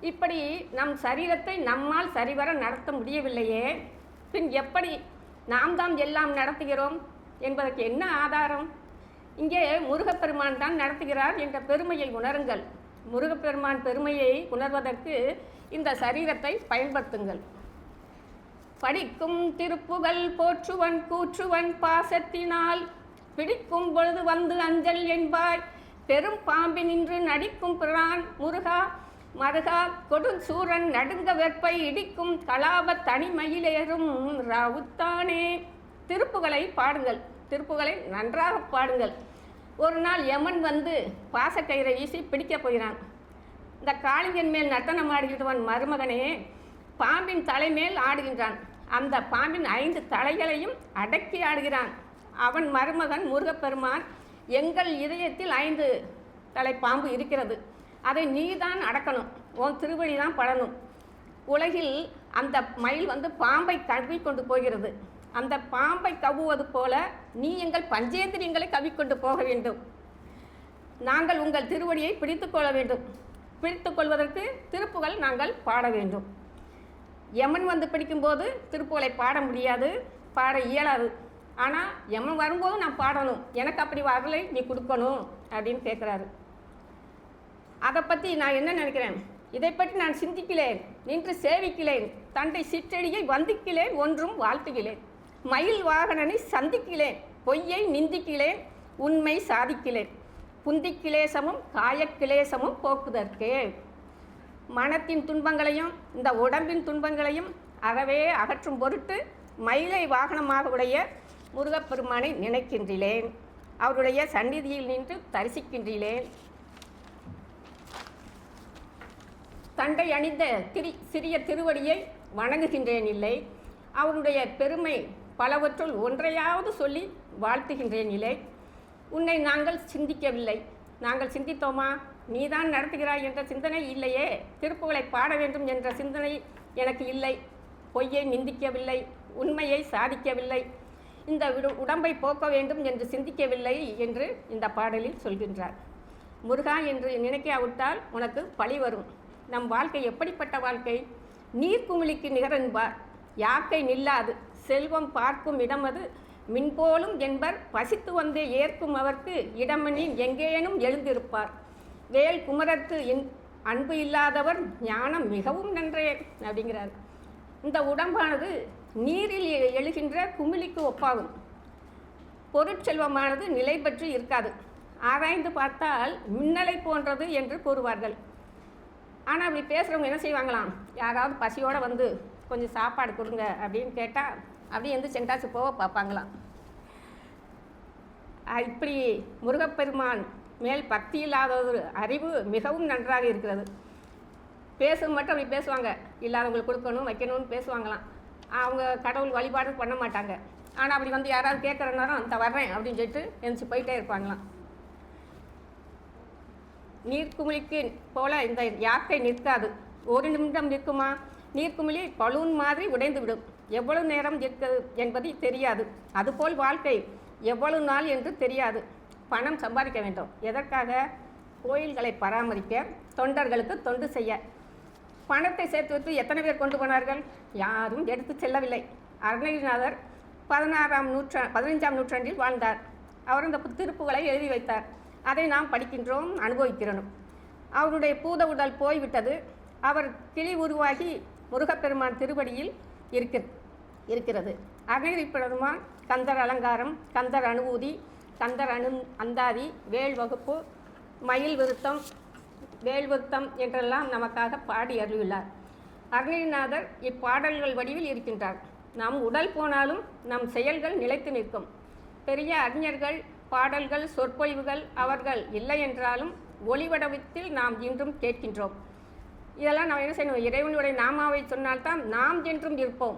இப்படி நம் சரீரத்தை நம்மால் சரிவர நடத்த முடியவில்லையே, பின் எப்படி நாம் தான் எல்லாம் நடத்துகிறோம் என்பதற்கு என்ன ஆதாரம்? இங்கே முருகப்பெருமான் தான் நடத்துகிறார் என்ற பெருமையை உணருங்கள். முருகப்பெருமான் பெருமையை உணர்வதற்கு இந்த சரீரத்தை பயன்படுத்துங்கள். படிக்கும் திருப்புகள் போற்றுவன் கூற்றுவன் பாசத்தினால் பிடிக்கும் பொழுது வந்து அஞ்சல் என்பாய், பெரும் பாம்பி நின்று நடிக்கும் பிரான் முருகா மருகா கொடுஞ்சூரன் நடுங்க வெப்பை இடிக்கும் கலாப தனிமயிலேறும் ராவுத்தானே. திருப்புகளை பாடுங்கள், திருப்புகளை நன்றாக பாடுங்கள். ஒரு நாள் யமன் வந்து பாசக்கயிறை வீசி பிடிக்க போகிறான். இந்த காளிங்கன் மேல் நர்த்தனம் ஆடுகிறவன் மருமகனே பாம்பின் தலைமேல் ஆடுகின்றான். அந்த பாம்பின் 5 தலைகளையும் அடக்கி ஆடுகிறான். அவன் மருமகன் முருகப்பெருமான், எங்கள் இதயத்தில் 5 தலை பாம்பு இருக்கிறது, அதை நீ தான் அடக்கணும், உன் திருவடி தான் படணும். உலகில் அந்த மயில் வந்து பாம்பை கவ்வி கொண்டு போகிறது. அந்த பாம்பை கவ்வுவது போல நீ எங்கள் பஞ்சேந்திரியங்களை கவ்விக்கொண்டு போக வேண்டும். நாங்கள் உங்கள் திருவடியை பிடித்து கொள்ள வேண்டும். பிடித்து கொள்வதற்கு திருப்புகள் நாங்கள் பாட வேண்டும். யமன் வந்து பிடிக்கும்போது திருப்புகளை பாட முடியாது, பாட இயலாது. ஆனால் யமன் வரும்போது நான் பாடணும், எனக்கு அப்படி வரலை, நீ கொடுக்கணும் அப்படின்னு கேட்குறாரு. அதை பற்றி நான் என்ன நினைக்கிறேன்? இதை பற்றி நான் சிந்திக்கிறேன், நின்று சேவிக்கிறேன், தண்டை சிற்றடியை வந்திக்கிறேன், ஒன்றும் வாழ்த்துகிறேன், மயில் வாகனனை சந்திக்கிறேன், பொய்யை நிந்திக்கிறேன், உண்மை சாதிக்கிறேன், புந்திக்கிலேசமும் காயக்கிலேசமும் போக்குதற்கே. மனத்தின் துன்பங்களையும் இந்த உடம்பின் துன்பங்களையும் அறவே அகற்றும் பொருட்டு மயிலை வாகனமாக உடைய முருகப்பெருமானை நினைக்கின்றேன், அவருடைய சந்நிதியில் நின்று தரிசிக்கின்றேன். தண்டை அணிந்த சிறிய திருவடியை வணங்குகின்றேன் இல்லை, அவருடைய பெருமை பலவற்றுள் ஒன்றையாவது சொல்லி வாழ்த்துகின்றேன் இல்லை. உன்னை நாங்கள் சிந்திக்கவில்லை, நாங்கள் சிந்தித்தோமா? நீதான் நடத்துகிறாய் என்ற சிந்தனை இல்லையே. திருப்புகளை பாட வேண்டும் என்ற சிந்தனை எனக்கு இல்லை. பொய்யை நிந்திக்கவில்லை, உண்மையை சாதிக்கவில்லை, இந்த உடம்பை போக்க வேண்டும் என்று சிந்திக்கவில்லை என்று இந்த பாடலில் சொல்கின்றார். முருகா என்று நினைக்காவிட்டால் உனக்கு பழி வரும். நம் வாழ்க்கை எப்படிப்பட்ட வாழ்க்கை? நீர்க்குமிழிக்கு நிகரென்பார், யாக்கை நில்லாது செல்வம் பார்க்கும் இடமது மின்போலும் என்பர், பசித்து வந்தே ஏற்கும் அவர்க்கு இடமனின் எங்கேனும் எழுந்திருப்பார், வேல் குமரத்து அன்பு இல்லாதவர் ஞானம் மிகவும் நன்றே அப்படிங்கிறார். இந்த உடம்பானது நீரில் எழுகின்ற குமிழிக்கு ஒப்பாகும். பொருட்செல்வமானது நிலை பற்றி இருக்காது, ஆராய்ந்து பார்த்தால் மின்னலை போன்றது என்று கூறுவார்கள். ஆனால் அப்படி பேசுகிறவங்க என்ன செய்வாங்களாம்? யாராவது பசியோடு வந்து கொஞ்சம் சாப்பாடு கொடுங்க அப்படின்னு கேட்டால் அப்படி எந்த சென்டாச்சு போக பார்ப்பாங்களாம். இப்படி முருகப்பெருமான் மேல் பக்தி இல்லாத ஒரு அறிவு மிகவும் நன்றாக இருக்கிறது. பேசும் மட்டும் அப்படி பேசுவாங்க, இல்லாதவங்களுக்கு கொடுக்கணும் வைக்கணும்னு பேசுவாங்களாம். அவங்க கடவுள் வழிபாடு பண்ண மாட்டாங்க. ஆனால் அப்படி வந்து யாராவது கேட்குற நேரம் அந்த வர்றேன் அப்படின்னு சொல்லிட்டு எழுந்துச்சு போயிட்டே இருப்பாங்களாம். நீர்க்குமிழிக்கு போல இந்த யாக்கை நிற்காது, ஒரு நிமிடம் நிற்குமா? நீர்க்குமிழி பலூன் மாதிரி உடைந்து விடும், எவ்வளவு நேரம் நிற்கிறது என்பது தெரியாது. அதுபோல் வாழ்க்கை எவ்வளவு நாள் என்று தெரியாது. பணம் சம்பாதிக்க வேண்டும், எதற்காக? கோயில்களை பராமரிக்க, தொண்டர்களுக்கு தொண்டு செய்ய. பணத்தை சேர்த்து வைத்து எத்தனை பேர் கொண்டு போனார்கள்? யாரும் எடுத்து செல்லவில்லை. அருணகிரிநாதர் 15ஆம் நூற்றாண்டில் வாழ்ந்தார். அவர் இந்த திருப்புகளை எழுதி வைத்தார். அதை நாம் படிக்கின்றோம், அனுபவிக்கிறோம். அவருடைய பூத உடல் போய்விட்டது. அவர் கிளி உருவாகி முருகப்பெருமான் திருவடியில் இருக்கிறது. அருணகிரி பெருமான் கந்தர் அலங்காரம், கந்தர் அனுபூதி, கந்தர் அந்தாதி, வேல் வகுப்பு, மயில் விருத்தம், வேல் விருத்தம் என்றெல்லாம் நமக்காக பாடி அருளியுள்ளார். அருணகிரிநாதர் இப்பாடல்கள் வடிவில் இருக்கின்றார். நம் உடல் போனாலும் நம் செயல்கள் நிலைத்து நிற்கும். பெரிய அறிஞர்கள், பாடல்கள், சொற்பொழிவுகள் அவர்கள் இல்லை என்றாலும் ஒளிவடத்தில் நாம் இன்றும் கேட்கின்றோம். இதெல்லாம் நாம் என்ன செய்யணும்? இறைவனுடைய நாமாவை சொன்னால்தான் நாம் என்றும் இருப்போம்.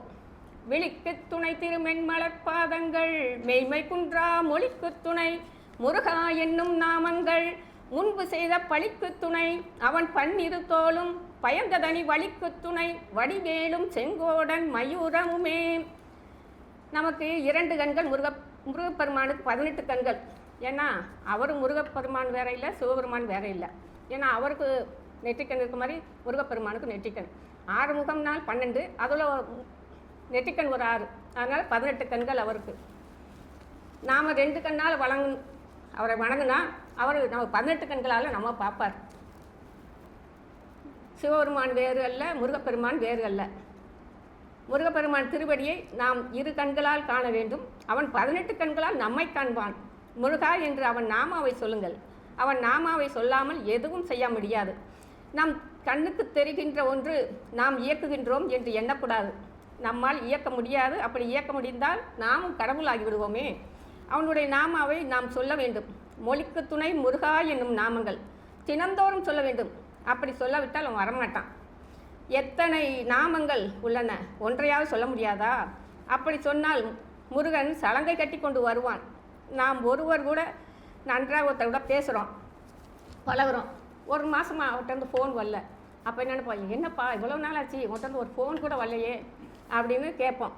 விழிக்கு துணை திருமென்மலர் பாதங்கள், மெய்மை குன்றா மொழிக்கு துணை முருகா என்னும் நாமங்கள், முன்பு செய்த பழிக்கு துணை அவன் பன்னிரு தோளும், பயந்ததனி வழிக்கு துணை வடிவேலும் செங்கோடன் மயூரமுமே. நமக்கு 2 கண்கள், முருகப்பெருமானுக்கு 18 கண்கள். ஏன்னா அவரும் முருகப்பெருமான் வேற இல்லை, சிவபெருமான் வேற இல்லை. ஏன்னா அவருக்கு நெற்றிக்கண் இருக்க மாதிரி முருகப்பெருமானுக்கு நெற்றிக்கண். 6 முகம்னால் 12, அதில் நெற்றிக்கண் ஒரு 6, அதனால் 18 கண்கள் அவருக்கு. நாம் 2 கண்ணால் அவரை வணங்குனா அவர் நம்ம 18 கண்களால் நம்ம பார்ப்பார். சிவபெருமான் வேறு அல்ல, முருகப்பெருமான் வேறு அல்ல. முருகப்பெருமான் திருவடியை நாம் 2 கண்களால் காண வேண்டும். அவன் 18 கண்களால் நம்மை காண்பான். முருகா என்று அவன் நாமாவை சொல்லுங்கள். அவன் நாமாவை சொல்லாமல் எதுவும் செய்ய முடியாது. நம் கண்ணுக்கு தெரிகின்ற ஒன்று நாம் இயக்குகின்றோம் என்று எண்ணக்கூடாது. நம்மால் இயக்க முடியாது. அப்படி இயக்க முடிந்தால் நாமும் கடவுளாகி விடுவோமே. அவனுடைய நாமாவை நாம் சொல்ல வேண்டும். மொழிக்கு துணை முருகா என்னும் நாமங்கள் தினந்தோறும் சொல்ல வேண்டும். அப்படி சொல்லாவிட்டால் அவன் வரமாட்டான். எத்தனை நாமங்கள் உள்ளன, ஒன்றையாவது சொல்ல முடியாதா? அப்படி சொன்னால் முருகன் சலங்கை கட்டி கொண்டு வருவான். நாம் ஒருவர் கூட நன்றாக ஒருத்தர் கூட பேசுகிறோம், பழகுறோம். ஒரு மாதமாக அவர்கிட்ட ஃபோன் வரல. அப்போ என்னென்னப்பா, என்னப்பா இவ்வளோ நாள் ஆச்சு உங்கள்கிட்ட ஒரு ஃபோன் கூட வரலையே அப்படின்னு கேட்போம்.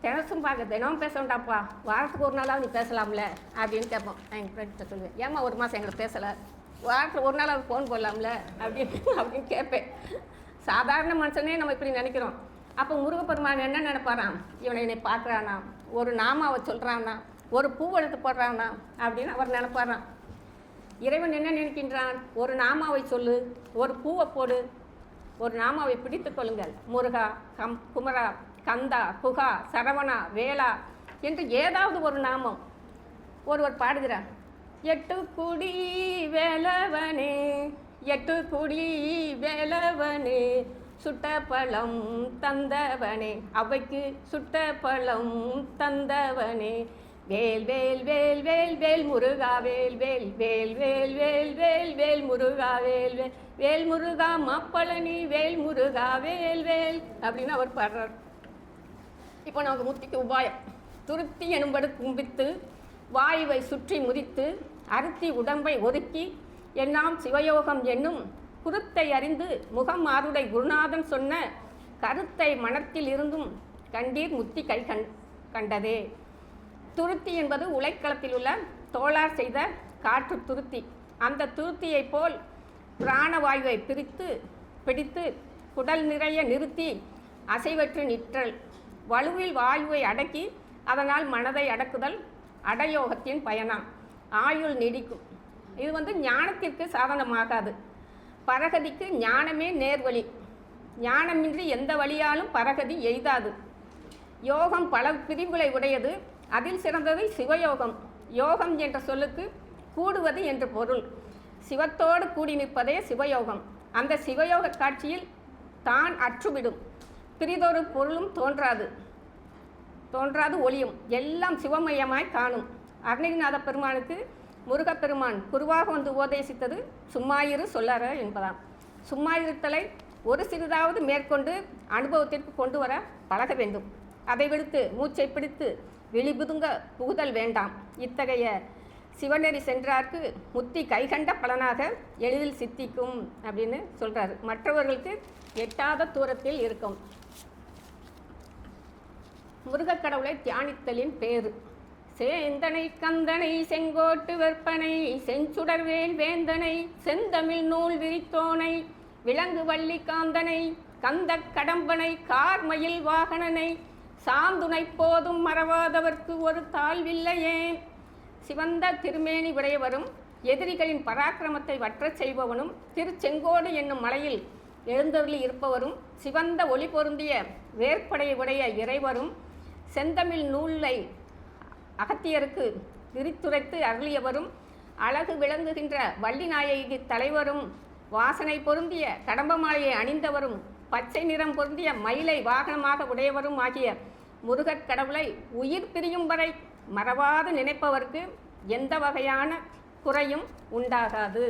தினசும் தினமும் பேச வேண்டாப்பா, வாரத்துக்கு ஒரு நாளாவது நீ பேசலாம்ல அப்படின்னு கேட்போம். நான் எங்கள் ஃப்ரெண்ட்கிட்ட சொல்லுவேன், ஏம்மா ஒரு மாதம் எங்களை பேசலை, வாரத்தில் ஒரு நாளாவது ஃபோன் போடலாம்ல அப்படின்னு கேட்பேன். சாதாரண மனுஷனே நம்ம இப்படி நினைக்கிறோம். அப்போ முருகப்பெருமான் என்ன நினைப்பாராம்? என்னை பார்க்குறானா, ஒரு நாமாவை சொல்கிறானா, ஒரு பூவை எடுத்து போடுறானா அப்படின்னு அவர் நினைப்பாராம். இறைவன் என்ன நினைக்கின்றான்? ஒரு நாமாவை சொல்லு, ஒரு பூவை போடு, ஒரு நாமாவை பிடித்து கொள்ளுங்கள். முருகா, குமரா, கந்தா, குகா, சரவணா, வேளா என்று ஏதாவது ஒரு நாமம். ஒருவர் பாடுகிறார், 8 குடி வேலவனே, 8 குடி வேலவனே, சுட்ட பழம் தந்தவனே, அவைக்கு சுட்ட பழம் தந்தவனே, வேல் வேல் வேல் வேல் வேல் முருகா, வேல் வேல் வேல் வேல் வேல் வேல் வேல் முருகா, வேல் வேல் வேல் முருகா மாப்பழனி, வேல் முருகா வேல் வேல் அப்படின்னு அவர் பாடுறார். இப்போ நமக்கு முத்திக்கு உபாயம். துருத்தி எனும்படு கும்பித்து வாயுவை சுற்றி முதித்து அருத்தி உடம்பை ஒதுக்கி எல்லாம் சிவயோகம் என்னும் குருத்தை அறிந்து முகம் ஆருடை குருநாதன் சொன்ன கருத்தை மனத்தில் இருந்தும் கண்டீர் முத்தி கை கண்டதே. துருத்தி என்பது உலைக்களத்தில் உள்ள தோளார் செய்த காற்று துருத்தி. அந்த துருத்தியை போல் பிராணவாயுவை பிடித்து குடல் நிறைய நிறுத்தி அசைவற்று நிற்றல், வலுவில் வாயுவை அடக்கி அதனால் மனதை அடக்குதல் அடயோகத்தின் பயனாம். ஆயுள் நீடிக்கும். இது ஞானத்திற்கு சாதனமாகாது. பரகதிக்கு ஞானமே நேர்வழி. ஞானமின்றி எந்த வழியாலும் பரகதி எய்தாது. யோகம் பல பிரிவுகளை உடையது. அதில் சிறந்தது சிவயோகம். யோகம் என்ற சொல்லுக்கு கூடுவது என்று பொருள். சிவத்தோடு கூடி நிற்பதே சிவயோகம். அந்த சிவயோக காட்சியில் தான் அற்றுவிடும். பிரிதொரு பொருளும் தோன்றாது ஒளியும். எல்லாம் சிவமயமாய் காணும். அருணகிரிநாத பெருமானுக்கு முருகப்பெருமான் குருவாக வந்து உபதேசித்தது சும்மாயிரு சொல்லற என்பதாம். சும்மாயிருத்தலை ஒரு சிறிதாவது மேற்கொண்டு அனுபவத்திற்கு கொண்டு வர பழக வேண்டும். அதை விடுத்து மூச்சை பிடித்து விழிபுதுங்க புகுதல் வேண்டாம். இத்தகைய சிவநெறி சென்றார்க்கு முத்தி கைகண்ட பலனாக எளிதில் சித்திக்கும் அப்படின்னு சொல்கிறாரு. மற்றவர்களுக்கு எட்டாத தூரத்தில் இருக்கும். முருகக்கடவுளை தியானித்தலின் பேரு சேந்தனை கந்தனை செங்கோட்டு வெற்பனை செஞ்சுடர்வேல் வேந்தனை செந்தமிழ் நூல் விரித்தோனை விலங்கு வள்ளி காந்தனை கந்த கடம்பனை கார்மயில் வாகனனை சாந்துணை போதும் மறவாதவர்க்கு ஒரு தாழ்வில்லையே. சிவந்த திருமேனி உடையவரும் எதிரிகளின் பராக்கிரமத்தை வற்றச் செய்பவனும் திருச்செங்கோடு என்னும் மலையில் எழுந்தருளி இருப்பவரும் சிவந்த ஒளி பொருந்திய வேற்படையை உடைய இறைவரும் செந்தமிழ் நூலை அகத்தியருக்கு விரித்துரைத்து அருளியவரும் அழகு விளங்குகின்ற வள்ளிநாயகி தலைவரும் வாசனை பொருந்திய கடம்ப மாலையை அணிந்தவரும் பச்சை நிறம் பொருந்திய மயிலை வாகனமாக உடையவரும் ஆகிய முருகக் கடவுளை உயிர் பிரியும் வரை மறவாது நினைப்பவர்க்கு எந்த வகையான குறையும் உண்டாகாது.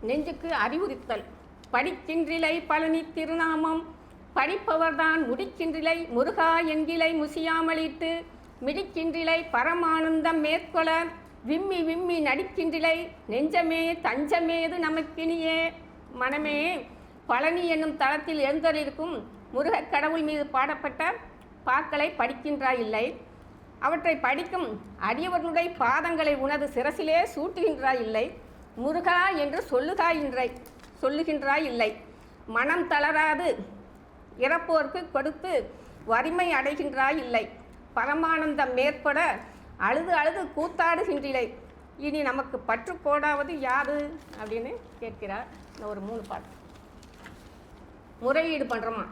நெஞ்சுக்கு அறிவுறுத்தல். படிக்கின்றிலை பழனி திருநாமம் படிப்பவர்தான் முடிக்கின்றிலை முருகா என்கிலை முசியாமலிட்டு மிடிக்கின்றிலை பரமானந்தம் மேற்கொள்ள விம்மி விம்மி நடிக்கின்றிலை நெஞ்சமே தஞ்சமேது நமக்கினியே. மனமே, பழனி என்னும் தளத்தில் எழுந்தருளிருக்கும் முருகக் கடவுள் மீது பாடப்பட்ட பாக்களை படிக்கின்றாயில்லை. அவற்றை படிக்கும் அடியவர்களுடைய பாதங்களை உனது சிரசிலே சூட்டுகின்றாயில்லை. முருகா என்று சொல்லுகின்றாயில்லை. மனம் தளராது இறப்போர்க்கு கொடுத்து வறுமை அடைகின்றாயில்லை. பரமானந்தம் மேற்பட அழுது அழுது கூத்தாடுகின்றிலை. இனி நமக்கு பற்றுக்கோடாவது யாது அப்படின்னு கேட்கிறார். இந்த ஒரு 3 பாட்டு முறையீடு பண்ணுறோமா.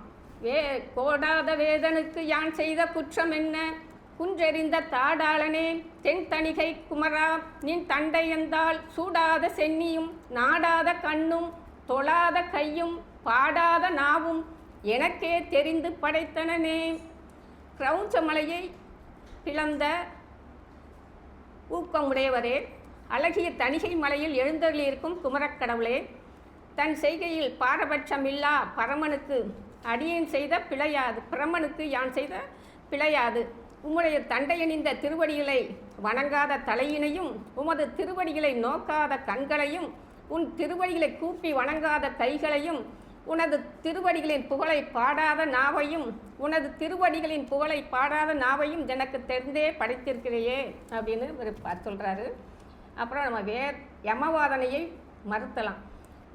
கோடாத வேதனுக்கு யான் செய்த குற்றம் என்ன, குன்றெறிந்த தாடாளனே தென் தணிகை குமரா, நின் தண்டையந்தால் சூடாத சென்னியும் நாடாத கண்ணும் தொழாத கையும் பாடாத நாவும் எனக்கே தெரிந்து படைத்தனனே. கிரௌஞ்ச மலையை பிளந்த ஊக்கமுடையவரே, அழகிய தணிகை மலையில் எழுந்தருளியிருக்கும் குமரக்கடவுளே, தன் செய்கையில் பாரபட்சமில்லா பரமனுக்கு அடியேன் செய்த பிழையாது, பிரமனுக்கு யான் செய்த பிழையாது. உம்முடைய தண்டையணிந்த திருவடிகளை வணங்காத தலையினையும் உமது திருவடிகளை நோக்காத கண்களையும் உன் திருவடிகளை கூப்பி வணங்காத கைகளையும் உனது திருவடிகளின் புகழை பாடாத நாவையும் எனக்கு தெரிந்தே படைத்திருக்கிறையே அப்படின்னு ஒரு சொல்கிறாரு. அப்புறம் நம்ம யமவாதனையை மறுத்தலாம்.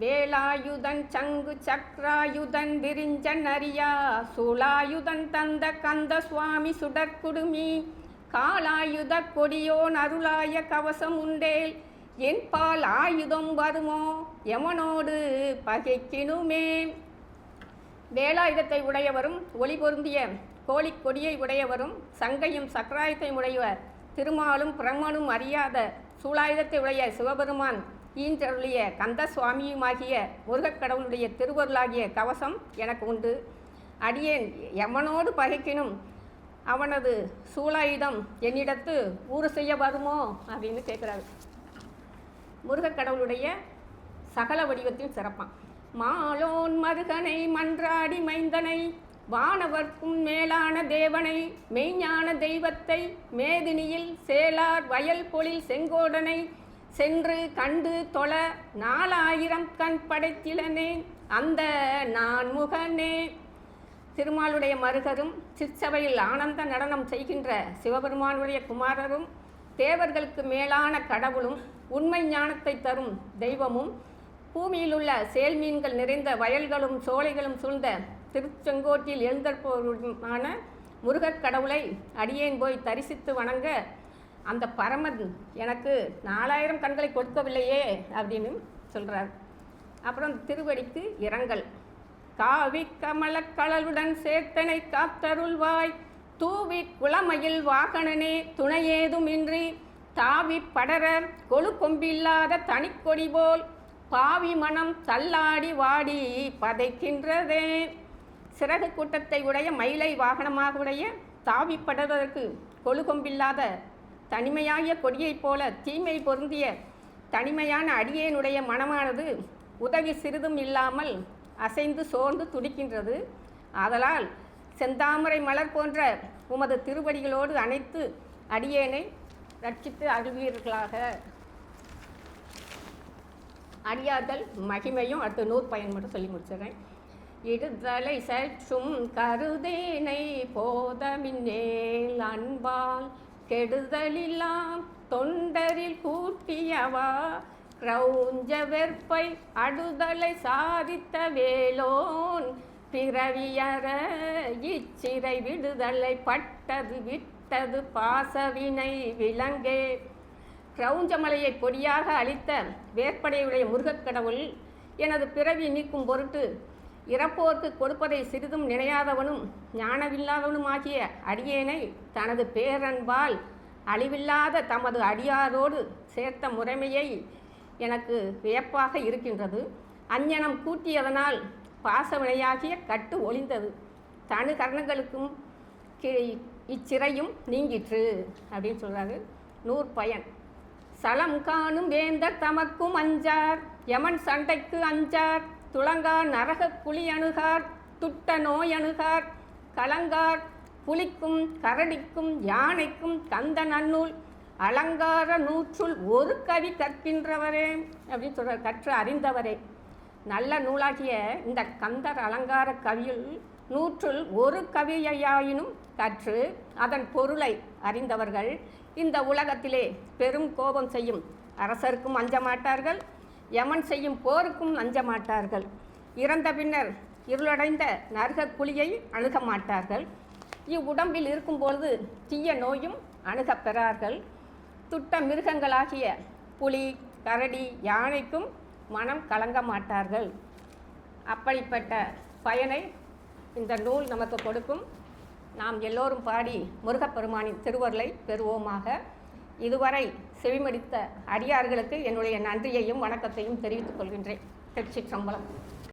வேலாயுதன் சங்கு சக்ராயுதன் விரிஞ்சன் அரியா சூலாயுதன் தந்த கந்த சுவாமி சுடற்குடுமி காலாயுத கொடியோன் அருளாய கவசம் உண்டேல் என் பால் ஆயுதம் வருமோ எமனோடு பகைக்கினுமே. வேலாயுதத்தை உடையவரும் ஒளி பொருந்திய கோழி கொடியை உடையவரும் சங்கையும் சக்கராயுதத்தை உடையவர் திருமாலும் பிரம்மனும் அறியாத சூலாயுதத்தை உடைய சிவபெருமான் ஈன்றருளிய கந்த சுவாமியுமாகிய முருகக் கடவுளுடைய திருவருளாகிய கவசம் எனக்கு உண்டு. அடியேன் எமனோடு பகைக்கினும் அவனது சூலாயுதம் என்னிடத்து ஊறு செய்ய வருமோ அப்படின்னு கேட்குறாரு. முருகக் கடவுளுடைய சகல வடிவத்தின் சிறப்பான். மாலோன் மருகனை மன்றாடி மைந்தனை வானவர்க்கும் மேலான தேவனை மெய்ஞான தெய்வத்தை மேதினியில் சேலார் வயல் பொழில் செங்கோடனை சென்று கண்டு தொழ 4000 கண் படைத்திலனே அந்த நான் முகனே. திருமாலுடைய மருகரும் சிற்சபையில் ஆனந்த நடனம் செய்கின்ற சிவபெருமானுடைய குமாரரும் தேவர்களுக்கு மேலான கடவுளும் உண்மை ஞானத்தை தரும் தெய்வமும் பூமியில் உள்ள செயல்மீன்கள் நிறைந்த வயல்களும் சோலைகளும் சூழ்ந்த திருச்செங்கோட்டில் எழுந்தற்போருமான முருகக் கடவுளை அடியேன் போய் தரிசித்து வணங்க அந்த பரமன் எனக்கு 4000 கண்களை கொடுக்கவில்லையே அப்படின்னு சொல்கிறார். அப்புறம் திருவடிக்கு இரங்கல். காவி கமலக்கடலுடன் சேர்த்தனை காத்தருள்வாய் தூவி குளமயில் வாகனனே துணையேதும் இன்றி தாவி படரர் கொழு கொம்பில்லாத தனிக்கொடி போல் பாவி மனம் தள்ளாடி வாடி பதைக்கின்றதே. சிறகு கூட்டத்தை உடைய மயிலை வாகனமாக உடைய தாவி படர்வதற்கு கொழு கொம்பில்லாத தனிமையாகிய கொடியைப் போல தீமை பொருந்திய தனிமையான அடியேனுடைய மனமானது உதவி சிறிதும் இல்லாமல் அசைந்து சோர்ந்து துடிக்கின்றது. ஆதலால் செந்தாமரை மலர் போன்ற உமது திருவடிகளோடு அணைத்து அடியேனை ரட்சித்து அருள்வீர்களாக. அடியார்கள் மகிமையும் அடுத்த 100 பயன் மட்டும் சொல்லி முடிச்சிடுறேன். இடுதலை சற்றும் கருதேனை போதமின்னேல் அன்பால் கெடுதலில்லாம் தொண்டரில் கூட்டியவா கிரௌஞ்ச வெற்பை அடுதலை சாதித்த வேலோன் பிறவியற இச்சிறை விடுதலை பட்டது விட்டது பாசவினை விலங்கே. கிரௌஞ்சமலையை பொடியாக அளித்த வேற்படையுடைய முருகக் கடவுள் எனது பிறவி நீக்கும் பொருட்டு இறப்போர்க்கு கொடுப்பதை சிறிதும் நினையாதவனும் ஞானமில்லாதவனுமாகிய அடியேனை தனது பேரன்பால் அழிவில்லாத தமது அடியாரோடு சேர்த்த முறைமையை எனக்கு வியப்பாக இருக்கின்றது. அஞ்ஞனம் கூட்டியதனால் பாசவினையாகிய கட்டு ஒளிந்தது. தனு கரணங்களுக்கும் இச்சிறையும் நீங்கிற்று அப்படின்னு சொல்கிறாரு நூற்பயன். சலம் காணும் வேந்தர் தமக்கும் அஞ்சார், யமன் சண்டைக்கு அஞ்சார், துளங்கார் நரக குழி அணுகார், துட்ட நோய் அணுகார், கலங்கார் புலிக்கும் கரடிக்கும் யானைக்கும் கந்த நன்னூல் அலங்கார நூற்றுள் ஒரு கவி கற்கின்றவரே அப்படின்னு சொல்கிறார். கற்று அறிந்தவரே. நல்ல நூலாகிய இந்த கந்தர் அலங்கார கவியுள் நூற்றுள் ஒரு கவியையாயினும் கற்று அதன் பொருளை அறிந்தவர்கள் இந்த உலகத்திலே பெரும் கோபம் செய்யும் அரசருக்கும் அஞ்ச மாட்டார்கள், யமன் செய்யும் போருக்கும் அஞ்ச மாட்டார்கள், இறந்த பின்னர் இருளடைந்த நரக குழியை அணுக மாட்டார்கள், இவ்வுடம்பில் இருக்கும்பொழுது தீய நோயும் அணுகப் பெறார்கள், துட்ட மிருகங்களாகிய புலி கரடி யானைக்கும் மனம் கலங்க மாட்டார்கள். அப்படிப்பட்ட பயனை இந்த நூல் நமக்கு கொடுக்கும். நாம் எல்லோரும் பாடி முருகப்பெருமானின் திருவருளை பெறுவோமாக. இதுவரை செவிமடித்த அடியார்களுக்கு என்னுடைய நன்றியையும் வணக்கத்தையும் தெரிவித்துக் கொள்கின்றேன். திருச்சிற்றம்பலம்.